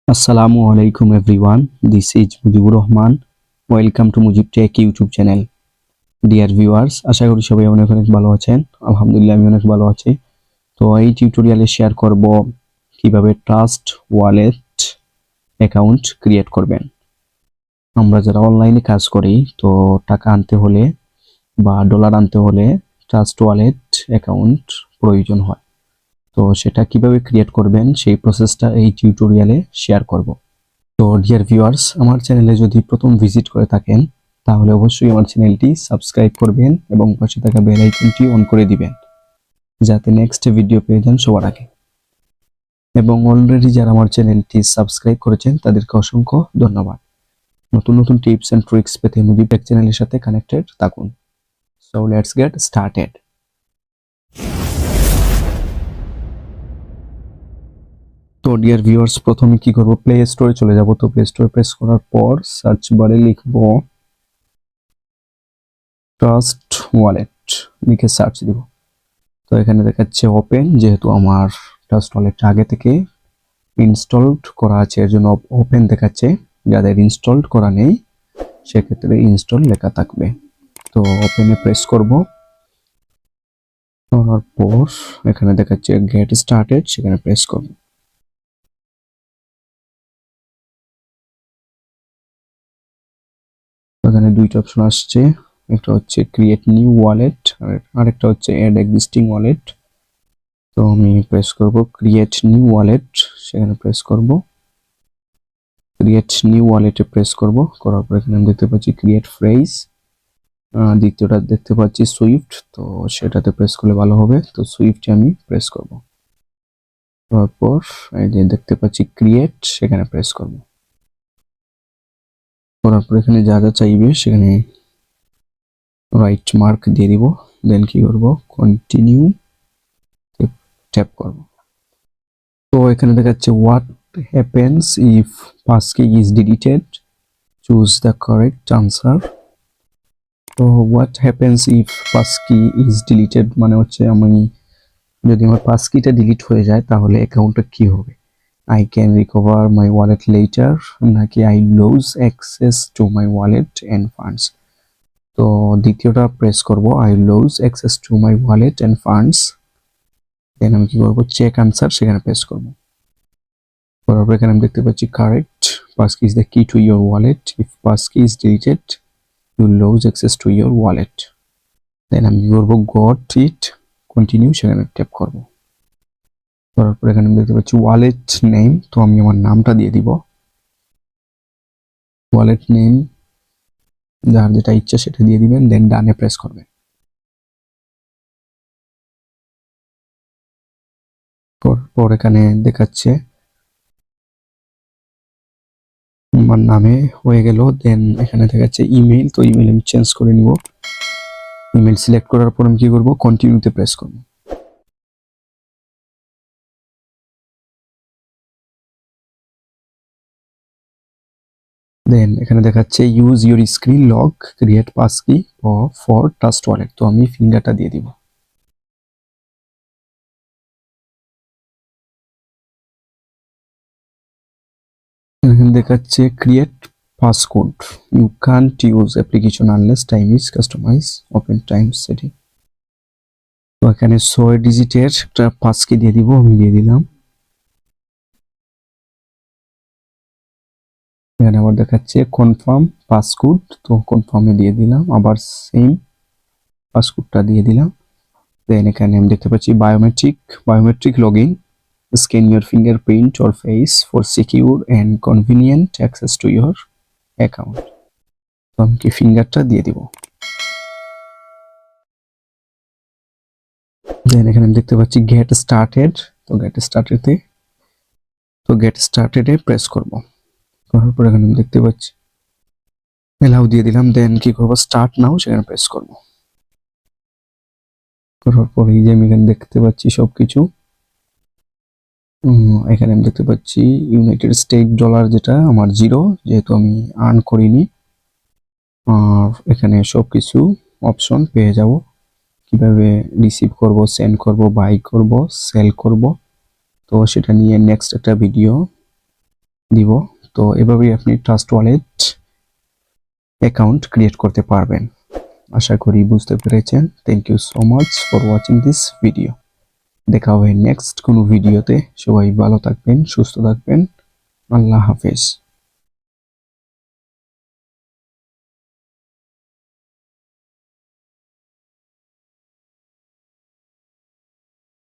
Assalamu alaikum everyone. This is Mujibur Rahman. Welcome to Mujib Tech YouTube channel. Dear viewers, আশা করি সবাই অনেক ভালো আছেন। আলহামদুলিল্লাহ আমি অনেক ভালো আছি। তো এই টিউটোরিয়ালে শেয়ার করব কিভাবে ট্রাস্ট ওয়ালেট অ্যাকাউন্ট ক্রিয়েট করবেন। আমরা যারা অনলাইনে কাজ করি তো টাকা আনতে হলে বা ডলার আনতে হলে ট্রাস্ট ওয়ালেট অ্যাকাউন্ট প্রয়োজন হয়। তো সেটা কিভাবে ক্রিয়েট করবেন সেই প্রসেসটা এই টিউটোরিয়ালে শেয়ার করব। তো ডিয়ার ভিউয়ার্স, আমার চ্যানেলে যদি প্রথম ভিজিট করে থাকেন তাহলে অবশ্যই আমার চ্যানেলটি সাবস্ক্রাইব করবেন এবং পাশে থাকা বেল আইকনটি অন করে দিবেন যাতে নেক্সট ভিডিও পেয়ে যান সবার আগে। এবং অলরেডি যারা আমার চ্যানেলটি সাবস্ক্রাইব করেছেন তাদেরকে অসংখ্য ধন্যবাদ। নতুন নতুন টিপস এন্ড ট্রিক্স পেতে মুজিব টেক চ্যানেলের সাথে কানেক্টেড থাকুন। So let's get started. তো ডিয়ার ভিউয়ার্স, প্রথমে কি করব, প্লে স্টোরে চলে যাব। তো প্লে স্টোরে প্রেস করার পর সার্চ বারে লিখব ট্রাস্ট ওয়ালেট, লিখে সার্চ দিব। তো এখানে দেখাচ্ছে ওপেন, যেহেতু আমার ট্রাস্ট ওয়ালেট আগে থেকে ইনস্টলড করা আছে এর জন্য ওপেন দেখাচ্ছে। যাদের ইনস্টলড করা নেই সেক্ষেত্রে ইনস্টল লেখা থাকবে। তো ওপেনে প্রেস করব, করার পর এখানে দেখাচ্ছে গেট স্টার্টেড, সেখানে প্রেস করব। এখানে দুইটা অপশন আসছে, একটা হচ্ছে ক্রিয়েট নিউ ওয়ালেট আর আরেকটা হচ্ছে অ্যাড এক্সিস্টিং ওয়ালেট। তো আমি প্রেস করব ক্রিয়েট নিউ ওয়ালেট, সেখানে প্রেস করব। ক্রিয়েট নিউ ওয়ালেটে প্রেস করব, করার পর এখানে আমি দেখতে পাচ্ছি ক্রিয়েট ফ্রেজ, দ্বিতীয়টা দেখতে পাচ্ছি সুইফট, তো সেটাতে প্রেস করলে ভালো হবে। তো সুইফটে আমি প্রেস করব, তারপর এই যে দেখতে পাচ্ছি ক্রিয়েট, সেখানে প্রেস করব। করার পর এখানে যা যা চাইবে সেখানে রাইট মার্ক দিয়ে দিব, দেন কি করব, কন্টিনিউ ট্যাপ করব। তো এখানে দেখাচ্ছে what happens if passkey is deleted, choose the correct answer। তো what happens if passkey is deleted মানে হচ্ছে আমি যদি আমার passkeyটা ডিলিট হয়ে যায় তাহলে অ্যাকাউন্টটা কি হবে। I can recover my wallet later নাকি I lose access to my wallet and funds। তো দ্বিতীয়টা প্রেস করব, I lose access to my wallet and funds, দেন আমি কি করব, চেক আনসার, সেখানে প্রেস করব। করার পর এখানে আমি দেখতে পাচ্ছি correct, passkey is the key to your wallet, if passkey is deleted you lose access to your wallet। দেন আমি কি করব, গট ইট, কন্টিনিউ, সেখানে ট্যাপ করব। করার পর এখানে আমি দেখতে পাচ্ছি ওয়ালেট নেম, তো আমি আমার নামটা দিয়ে দিব। ওয়ালেট নেম যার যেটা ইচ্ছা সেটা দিয়ে দিবেন, দেন ডানে প্রেস করবেন। পর এখানে দেখাচ্ছে আমার নামে হয়ে গেল, দেন এখানে দেখাচ্ছে ইমেল, তো ইমেল আমি চেঞ্জ করে নিব। ইমেল সিলেক্ট করার পর আমি কি করব, কন্টিনিউতে প্রেস করব। দেন এখানে দেখাচ্ছে use your screen lock create passkey for trust wallet, তো আমি ফিঙ্গারটা দিয়ে দিব। এখানে দেখাচ্ছে create passcode, you can't use application unless time is customise, open time setting. তো এখানে 6 ডিজিটের একটা passkey দিয়ে দিব, আমি দিয়ে দিলাম। এখানে আবার দেখাচ্ছে কনফার্ম পাসকোড, তো কনফার্মে দিয়ে দিলাম, আবার সেম পাসকোডটা দিয়ে দিলাম। দেন এখানে আমি দেখতে পাচ্ছি biometric login, scan your fingerprint or face for secure and convenient access to your account। তো আমি কি ফিঙ্গারটা দিয়ে দিব। দেন এখানে আমি দেখতে পাচ্ছি গেট স্টার্টেড, তো গেট স্টার্টেডে প্রেস করব। করার পর এখানে আমি দেখতে পাচ্ছি এলাও দিয়ে দিলাম, দেন কি করব, স্টার্ট নাও, সেখানে প্রেস করব। করার পর এই যে আমি এখানে দেখতে পাচ্ছি সবকিছু, এখানে আমি দেখতে পাচ্ছি ইউনাইটেড স্টেট ডলার, যেটা আমার জিরো, যেহেতু আমি আর্ন করিনি। আর এখানে সবকিছু অপশন পেয়ে যাব, কিভাবে রিসিভ করব, সেন্ড করব, বাই করব, সেল করব। তো সেটা নিয়ে নেক্সট একটা ভিডিও দিব। তো এভাবেই আপনি ট্রাস্ট ওয়ালেট অ্যাকাউন্ট ক্রিয়েট করতে পারবেন। আশা করি বুঝতে পেরেছেন। Thank you so much for watching this video. দেখা হবে নেক্সট কোনো ভিডিওতে। সবাই ভালো থাকবেন, সুস্থ থাকবেন। আল্লাহ হাফেজ।